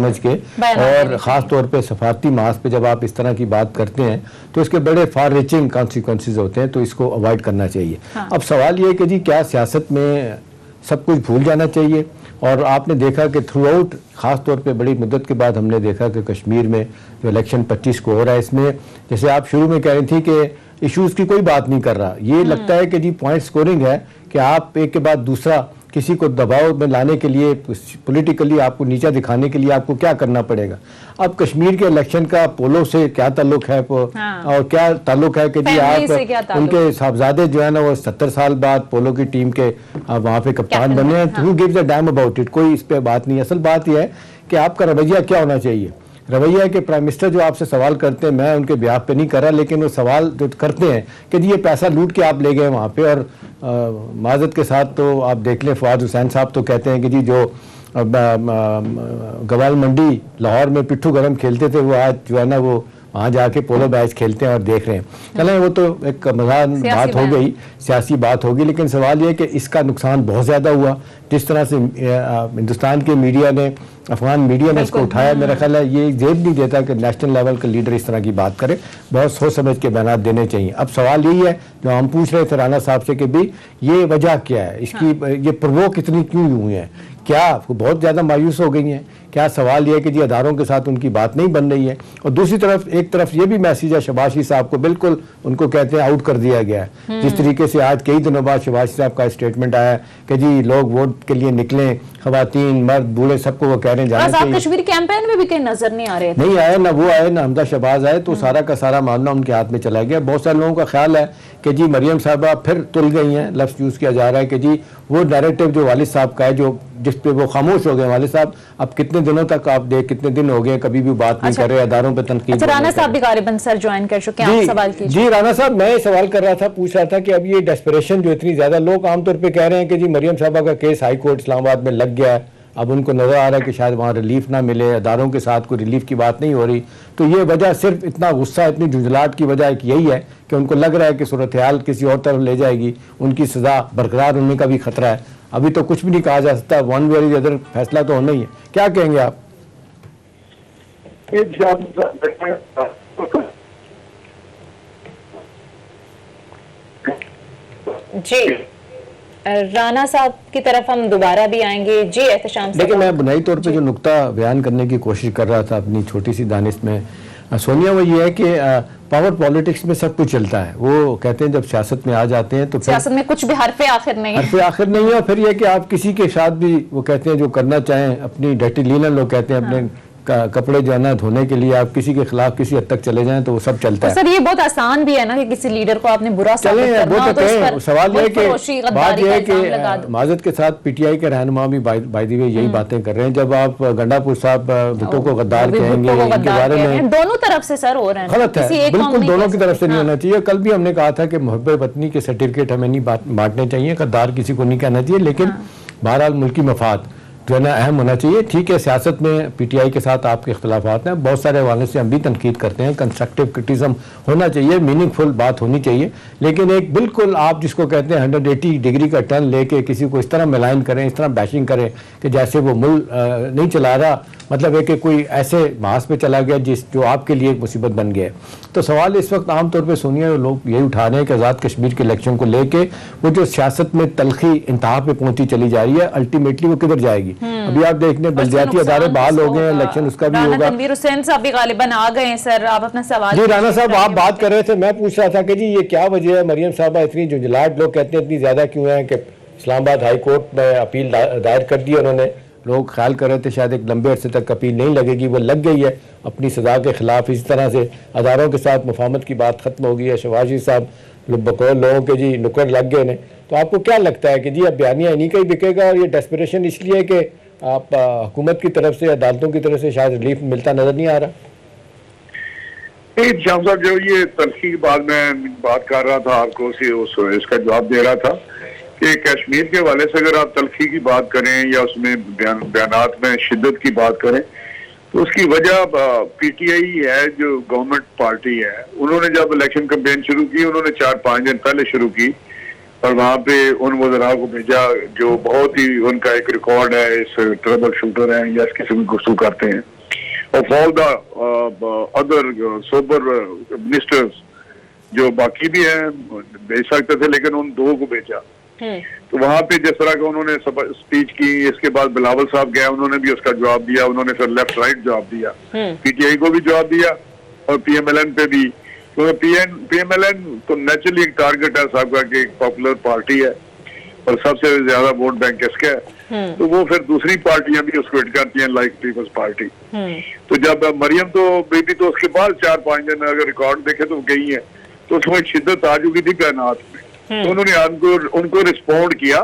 سمجھ کے، اور خاص طور پہ سفارتی محاذ پہ جب آپ اس طرح کی بات کرتے ہیں تو اس کے بڑے فار ریچنگ کانسیکوینسز ہوتے ہیں، تو اس کو اوائڈ کرنا چاہیے۔ اب سوال یہ ہے کہ جی کیا سیاست میں سب کچھ بھول جانا چاہیے؟ اور آپ نے دیکھا کہ تھرو آؤٹ، خاص طور پہ بڑی مدت کے بعد ہم نے دیکھا کہ کشمیر میں جو الیکشن 25 کو ہو رہا ہے، اس میں جیسے آپ شروع میں کہہ رہی تھی کہ ایشوز کی کوئی بات نہیں کر رہا، یہ لگتا ہے کہ جی پوائنٹ سکورنگ ہے کہ آپ ایک کے بعد دوسرا کسی کو دباؤ میں لانے کے لیے، پولیٹیکلی آپ کو نیچا دکھانے کے لیے آپ کو کیا کرنا پڑے گا۔ اب کشمیر کے الیکشن کا پولو سے کیا تعلق ہے اور کیا تعلق ہے کہ جی آپ ان کے صاحبزادے جو ہے نا وہ 70 سال بعد پولو کی ٹیم کے وہاں پہ کپتان بنے ہیں، who gives a damn about it؟ کوئی اس پہ بات نہیں۔ اصل بات یہ ہے کہ آپ کا رویہ کیا ہونا چاہیے۔ رویہ ہے کہ پرائم منسٹر جو آپ سے سوال کرتے ہیں، میں ان کے بیاف پہ نہیں کر رہا، لیکن وہ سوال جو کرتے ہیں کہ جی یہ پیسہ لوٹ کے آپ لے گئے وہاں پہ، اور معذرت کے ساتھ تو آپ دیکھ لیں فواد حسین صاحب تو کہتے ہیں کہ جی جو گوال منڈی لاہور میں پٹھو گرم کھیلتے تھے وہ آج جو ہے نا وہ وہاں جا کے پولو میچ کھیلتے ہیں اور دیکھ رہے ہیں۔ چلیں وہ تو ایک مزاح بات ہو گئی، سیاسی بات ہوگی، لیکن سوال یہ کہ اس کا نقصان بہت زیادہ ہوا جس طرح سے ہندوستان کے میڈیا نے، افغان میڈیا نے اس کو اٹھایا۔ میرا خیال ہے یہ زیب نہیں دیتا کہ نیشنل لیول کا لیڈر اس طرح کی بات کرے، بہت سوچ سمجھ کے بیانات دینے چاہیے۔ اب سوال یہی ہے جو ہم پوچھ رہے تھے رانا صاحب سے کہ بھی یہ وجہ کیا ہے، اس کی یہ پرووک اتنی کیوں ہوئی ہیں؟ کیا بہت زیادہ مایوس ہو گئی ہیں؟ کیا سوال یہ ہے کہ جی اداروں کے ساتھ ان کی بات نہیں بن رہی ہے؟ اور دوسری طرف ایک طرف یہ بھی میسیج ہے شہباز شریف صاحب کو بالکل ان کو کہتے ہیں آؤٹ کر دیا گیا ہے، جس طریقے سے آج کئی دنوں بعد شہباز شریف صاحب کا اسٹیٹمنٹ آیا ہے کہ جی لوگ ووٹ کے لیے نکلیں، خواتین مرد بوڑھے سب کو وہ کہہ رہے ہیں جانا چاہیے۔ کشمیر کیمپین میں بھی کہیں نظر نہیں آ رہے تھے، نہیں آئے، نہ وہ آئے نہ حمزہ شہباز آئے، تو سارا کا سارا معاملہ ان کے ہاتھ میں چلا گیا۔ بہت سارے لوگوں کا خیال ہے کہ جی مریم صاحبہ پھر تل گئی ہیں، لفظ یوز کیا جا رہا ہے کہ جی وہ نیریٹو جو والد صاحب کا ہے جو جس پہ وہ خاموش ہو گئے والد صاحب، اب کتنے دنوں تک آپ دیکھ کتنے دن ہو گئے کبھی بھی بات نہیں کر رہے، اداروں پہ تنقید۔ رانا صاحب بھی غالباً سر جوائن کر چکے ہیں، آپ سوال کیجیے۔ جی رانا صاحب میں سوال کر رہا تھا، پوچھ رہا تھا کہ اب یہ ڈیسپریشن جو اتنی زیادہ، لوگ عام طور پہ کہہ رہے ہیں کہ جی مریم صاحبہ کا کیس ہائی کورٹ اسلام آباد میں لگ گیا ہے، اب ان کو نظر آ رہا ہے کہ شاید وہاں ریلیف نہ ملے، اداروں کے ساتھ کوئی ریلیف کی بات نہیں ہو رہی، تو یہ وجہ صرف اتنا غصہ، اتنی جھنجھلاہٹ کی وجہ ایک یہی ہے کہ ان کو لگ رہا ہے کہ صورتحال کسی اور طرف لے جائے گی، ان کی سزا برقرار ہونے کا بھی خطرہ ہے۔ ابھی تو کچھ بھی نہیں کہا جا سکتا، ون وے اور ادھر فیصلہ تو ہونا ہی ہے، کیا کہیں گے آپ؟ جی رانا صاحب کی طرف ہم دوبارہ بھی آئیں گے۔ جی احتشام صاحب، لیکن میں بنائی طور پہ جو نقطہ بیان کرنے کی کوشش کر رہا تھا اپنی چھوٹی سی دانش میں سونیا، وہ یہ ہے کہ پاور پالیٹکس میں سب کچھ چلتا ہے، وہ کہتے ہیں جب سیاست میں آ جاتے ہیں تو سیاست میں کچھ بھی حرف آخر نہیں ہے، حرف آخر نہیں ہے، اور پھر یہ کہ آپ کسی کے ساتھ بھی وہ کہتے ہیں جو کرنا چاہیں، اپنی ڈیٹی لینر لوگ کہتے ہیں اپنے کپڑے جو ہے نا دھونے کے لیے آپ کسی کے خلاف کسی حد تک چلے جائیں تو وہ سب چلتا ہے۔ سر یہ بہت آسان بھی ہے نا کہ کسی لیڈر کو آپ نے برا ثابت کرنا ہو تو اس پر سوال یہ ہے کہ بات یہ ہے کہ لگا معذرت کے ساتھ پی ٹی آئی کے رہنما بھی بائی دی وے یہی باتیں کر رہے ہیں، جب آپ گنڈا پور صاحب بھٹو کو غدار کہیں گے ان کے بارے میں، دونوں طرف سے سر ہو رہے ہیں، غلط ہے، بالکل دونوں کی طرف سے نہیں ہونا چاہیے۔ کل بھی ہم نے کہا تھا کہ محب وطنی کے سرٹیفکیٹ ہمیں نہیں بانٹنے چاہیے، غدار کسی کو نہیں کہنا چاہیے، لیکن بہرحال ملکی مفاد جو ہے نا اہم ہونا چاہیے۔ ٹھیک ہے سیاست میں پی ٹی آئی کے ساتھ آپ کے اختلافات ہیں، بہت سارے حوالے سے ہم بھی تنقید کرتے ہیں، کنسٹرکٹیو کرٹیزم ہونا چاہیے، میننگ فل بات ہونی چاہیے، لیکن ایک بالکل آپ جس کو کہتے ہیں 180 ڈگری کا ٹرن لے کے کسی کو اس طرح ملائن کریں، اس طرح بیشنگ کریں کہ جیسے وہ ملک نہیں چلا رہا، مطلب ہے کہ کوئی ایسے محاذ پہ چلا گیا جو آپ کے لیے ایک مصیبت بن گیا ہے۔ تو سوال اس وقت عام طور پہ سونیا لوگ یہی اٹھا رہے ہیں کہ آزاد کشمیر کے الیکشن کو لے کے وہ جو سیاست میں تلخی انتہا پہ پہنچی چلی جا رہی ہے، الٹیمیٹلی وہ کدھر جائے گی؟ ابھی آپ دیکھنے بلدیاتی ادارے بحال ہو گئے ہیں، الیکشن اس کا بھی ہوگا۔ تنویر حسین صاحب بھی غالباً آ گئے ہیں، سر آپ اپنا سوال۔ جی رانا صاحب آپ بات کر رہے تھے، میں پوچھ رہا تھا کہ جی یہ کیا وجہ ہے مریم صاحبہ اتنی جھنجھلاہٹ لوگ کہتے ہیں اتنی زیادہ کیوں ہے کہ اسلام آباد ہائی کورٹ میں اپیل دائر کر دی انہوں نے، لوگ خیال کر رہے تھے شاید ایک لمبے عرصے تک اپیل نہیں لگے گی، وہ لگ گئی ہے اپنی سزا کے خلاف، اسی طرح سے اداروں کے ساتھ مفاہمت کی بات ختم ہو گئی ہے، شہباز شریف صاحب بقول لوگوں کے جی نکر لگ گئے ہیں، تو آپ کو کیا لگتا ہے کہ جی اب بیانیہ انہی کا ہی بکے گا، اور یہ ڈیسپریشن اس لیے کہ آپ حکومت کی طرف سے عدالتوں کی طرف سے شاید ریلیف ملتا نظر نہیں آ رہا؟ شام صاحب جو یہ تلخی کے بعد میں بات کر رہا تھا آپ کو اس کا جواب دے رہا تھا کہ کشمیر کے حوالے سے اگر آپ تلخی کی بات کریں یا اس میں بیانات میں شدت کی بات کریں تو اس کی وجہ پی ٹی آئی ہے جو گورنمنٹ پارٹی ہے، انہوں نے جب الیکشن کمپین شروع کی انہوں نے 4-5 دن پہلے شروع کی اور وہاں پہ ان وزراء کو بھیجا جو بہت ہی ان کا ایک ریکارڈ ہے, اس ٹربل شوٹر ہیں یا اس قسم کی گفتگو کرتے ہیں, اور for the other super ministers جو باقی بھی ہیں بھیج سکتے تھے, لیکن ان دو کو بھیجا. تو وہاں پہ جس طرح کا انہوں نے اسپیچ کی, اس کے بعد بلاول صاحب گئے, انہوں نے بھی اس کا جواب دیا, انہوں نے پھر لیفٹ رائٹ جواب دیا, پی ٹی آئی کو بھی جواب دیا اور پی ایم ایل این پہ بھی. پی ایم ایل این تو نیچرلی ایک ٹارگٹ ہے صاحب کا کہ ایک پاپولر پارٹی ہے اور سب سے زیادہ ووٹ بینک اس کا ہے, تو وہ پھر دوسری پارٹیاں بھی اس کو ہٹ کرتی ہیں لائک پیپلز پارٹی. تو جب مریم تو بیٹی تو اس کے بعد 4-5 دن اگر ریکارڈ دیکھے تو گئی ہیں, تو اس میں شدت آ چکی تھی کائنات میں. تو انہوں نے ان کو رسپونڈ کیا,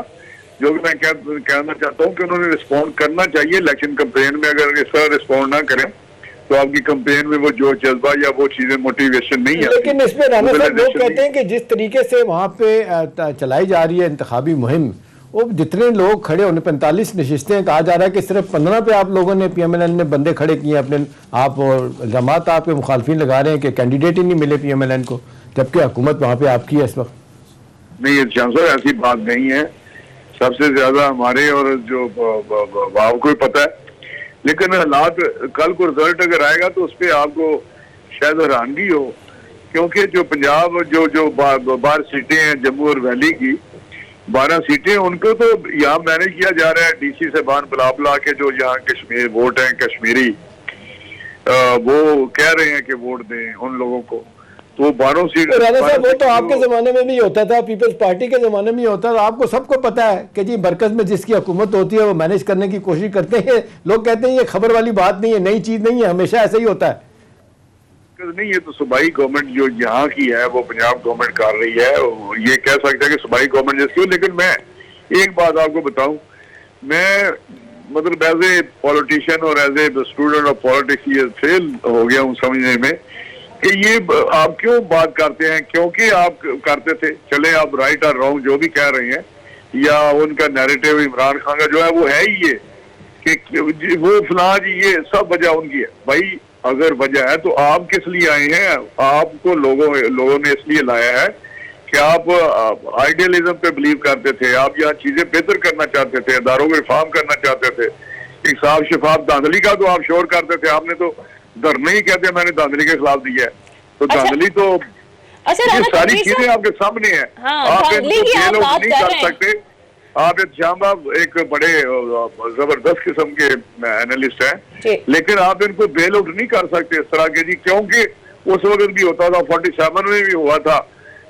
جو کہ میں کہنا چاہتا ہوں کہ انہوں نے رسپونڈ کرنا چاہیے الیکشن کمپین میں. اگر اس طرح رسپونڈ نہ کریں تو آپ کی کمپین میں وہ جو جذبہ یا وہ چیزیں موٹیویشن نہیں ہے. لیکن اس میں رانا صاحب لوگ کہتے ہیں کہ جس طریقے سے وہاں پہ چلائی جا رہی ہے انتخابی مہم, وہ جتنے لوگ کھڑے ہونے 45 نشستیں, کہا جا رہا ہے کہ صرف 15 پہ آپ لوگوں نے پی ایم ایل این نے بندے کھڑے کیے اپنے آپ, اور الزامات آپ کے مخالفین لگا رہے ہیں کہ کینڈیڈیٹ ہی نہیں ملے پی ایم ایل این کو, جبکہ حکومت وہاں پہ آپ کی ہے اس وقت. نہیں چانسر ایسی بات نہیں ہے, سب سے زیادہ ہمارے اور جو آپ کو پتہ ہے, لیکن حالات کل کو رزلٹ اگر آئے گا تو اس پہ آپ کو شاید حیرانگی ہو, کیونکہ جو پنجاب جو 12 سیٹیں ہیں جموں اور ویلی کی 12 سیٹیں, ان کو تو یہاں مینج کیا جا رہا ہے ڈی سی سے بان بلا کے, جو یہاں کشمیر ووٹ ہیں کشمیری, وہ کہہ رہے ہیں کہ ووٹ دیں ان لوگوں کو. تو 12 سیٹ رانا صاحب وہ تو آپ کے زمانے میں بھی ہوتا تھا, پیپلز پارٹی کے زمانے میں ہوتا تھا, آپ کو سب کو پتا ہے کہ جی مرکز میں جس کی حکومت ہوتی ہے وہ مینج کرنے کی کوشش کرتے ہیں. لوگ کہتے ہیں یہ خبر والی بات نہیں ہے, نئی چیز نہیں ہے, ہمیشہ ایسا ہی ہوتا ہے. نہیں, یہ تو صوبائی گورنمنٹ جو یہاں کی ہے وہ پنجاب گورنمنٹ کر رہی ہے, یہ کہہ سکتے ہیں کہ صوبائی گورنمنٹ جس کی ہو. لیکن میں ایک بات آپ کو بتاؤں, میں مطلب ایز اے پولیٹیشین اور as a student of politics یہ فیل ہو گیا ہوں سمجھنے میں کہ یہ آپ کیوں بات کرتے ہیں, کیونکہ آپ کرتے تھے, چلے آپ رائٹ اور رانگ جو بھی کہہ رہے ہیں, یا ان کا نیریٹو عمران خان کا جو ہے وہ ہے ہی یہ کہ وہ فلاں جی, یہ سب وجہ ان کی ہے. بھائی اگر وجہ ہے تو آپ کس لیے آئے ہیں؟ آپ کو لوگوں نے اس لیے لایا ہے کہ آپ آئیڈیالزم پہ بلیو کرتے تھے, آپ یہاں چیزیں بہتر کرنا چاہتے تھے, اداروں کو ریفارم کرنا چاہتے تھے, ایک صاف شفاف دھاندلی کا تو آپ شور کرتے تھے. آپ نے تو دھرنا ہی کہتے ہیں میں نے دھاندلی کے خلاف دیا ہے, تو دھاندلی تو یہ ساری چیزیں آپ کے سامنے ہیں, آپ ان کو فیل آؤٹ نہیں کر سکتے. آپ احتشام صاحب ایک بڑے زبردست قسم کے اینالسٹ ہیں, لیکن آپ ان کو بیل آؤٹ نہیں کر سکتے اس طرح کے جی, کیونکہ اس وقت بھی ہوتا تھا, 47 میں بھی ہوا تھا,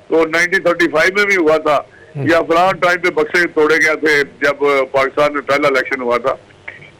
تو 1935 میں بھی ہوا تھا, یا فلان ٹائم پہ بکسے توڑے گئے تھے جب پاکستان میں پہلا الیکشن ہوا تھا.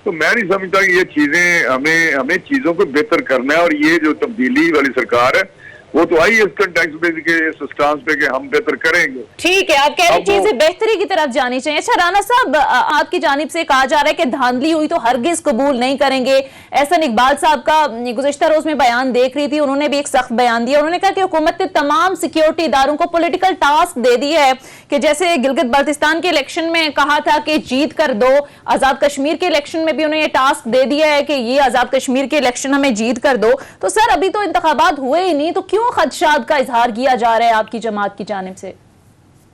تو میں نہیں سمجھتا کہ یہ چیزیں ہمیں چیزوں کو بہتر کرنا ہے, اور یہ جو تبدیلی والی سرکار ہے وہ تو آئی اس کنٹیکس پہ کہ اس سٹانس پہ کہ ہم بہتر کریں گے. ٹھیک ہے, آپ کہہ رہے ہیں چیزیں بہتری کی طرف جانی چاہیے. اچھا رانا صاحب, آپ کی جانب سے کہا جا رہا ہے کہ دھاندلی ہوئی تو ہرگز قبول نہیں کریں گے. احسن اقبال صاحب کا گزشتہ روز میں بیان دیکھ رہی تھی, انہوں نے بھی ایک سخت بیان دیا. انہوں نے کہا کہ حکومت نے تمام سیکیورٹی اداروں کو پولیٹیکل ٹاسک دے دیا ہے, کہ جیسے گلگت بلتستان کے الیکشن میں کہا تھا کہ جیت کر دو, آزاد کشمیر کے الیکشن میں بھی انہوں نے یہ ٹاسک دے دیا ہے کہ یہ آزاد کشمیر کے الیکشن ہمیں جیت کر دو. تو سر ابھی تو انتخابات ہوئے ہی نہیں, تو کیوں خدشات کا اظہار کیا جا رہا ہے آپ کی جماعت کی جانب سے؟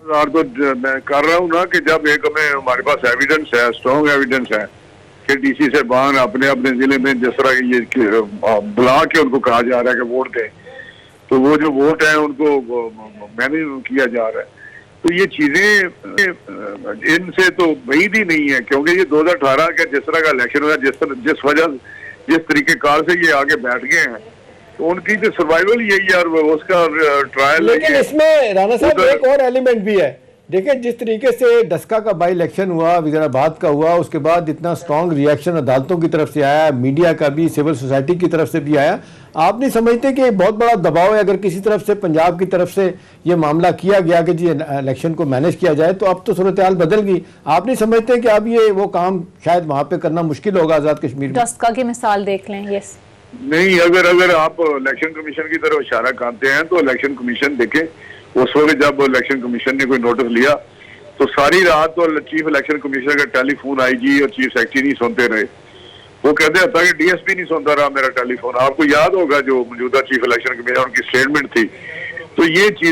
تو میں کر رہا ہوں نا کہ جب ایک ہمارے پاس ایویڈنس ہے, اسٹرانگ ایویڈنس ہے کہ ڈی سی سے بان اپنے ضلع میں جس طرح یہ بلا کے ان کو کہا جا رہا ہے کہ ووٹ دیں, تو وہ جو ووٹ ہیں ان کو مینیج کیا جا رہا ہے. تو یہ چیزیں ان سے تو بعید ہی نہیں ہے, کیونکہ یہ 2018 کا جس طرح کا الیکشن ہوا, جس طریقے کار سے یہ آگے بیٹھ گئے ہیں, تو ان کی جو سروائیول یہی ہے اور اس کا ٹرائل. لیکن اس میں رانا صاحب ایک اور ایلیمنٹ بھی ہے. دیکھیں جس طریقے سے ڈسکا کا بائی الیکشن ہوا, وزیر آباد کا ہوا, اس کے بعد اتنا سٹرونگ ریئیکشن عدالتوں کی طرف سے آیا, میڈیا کا بھی, سول سوسائٹی کی طرف سے بھی آیا. آپ نہیں سمجھتے کہ بہت بڑا دباؤ ہے اگر کسی طرف سے پنجاب کی طرف سے یہ معاملہ کیا گیا کہ جی الیکشن کو مینیج کیا جائے, تو اب تو صورتحال بدل گئی. آپ نہیں سمجھتے کہ اب یہ وہ کام شاید وہاں پہ کرنا مشکل ہوگا آزاد کشمیر میں؟ ڈسکا کی مثال دیکھ لیں. یس نہیں, اگر آپ الیکشن کمیشن کی طرف اشارہ کرتے ہیں تو الیکشن کمیشن دیکھیں, اس وقت جب الیکشن کمیشن نے کوئی نوٹس لیا تو ساری رات تو چیف الیکشن کمیشنر کا ٹیلی فون آئی جی اور چیف سیکرٹری نہیں سنتے رہے. وہ کہتے ہیں کہ ڈی ایس پی نہیں سنتا رہا میرا ٹیلی فون. آپ کو یاد ہوگا جو موجودہ چیف الیکشن کمیشنر ان کی اسٹیٹمنٹ تھی. تو یہ چیزیں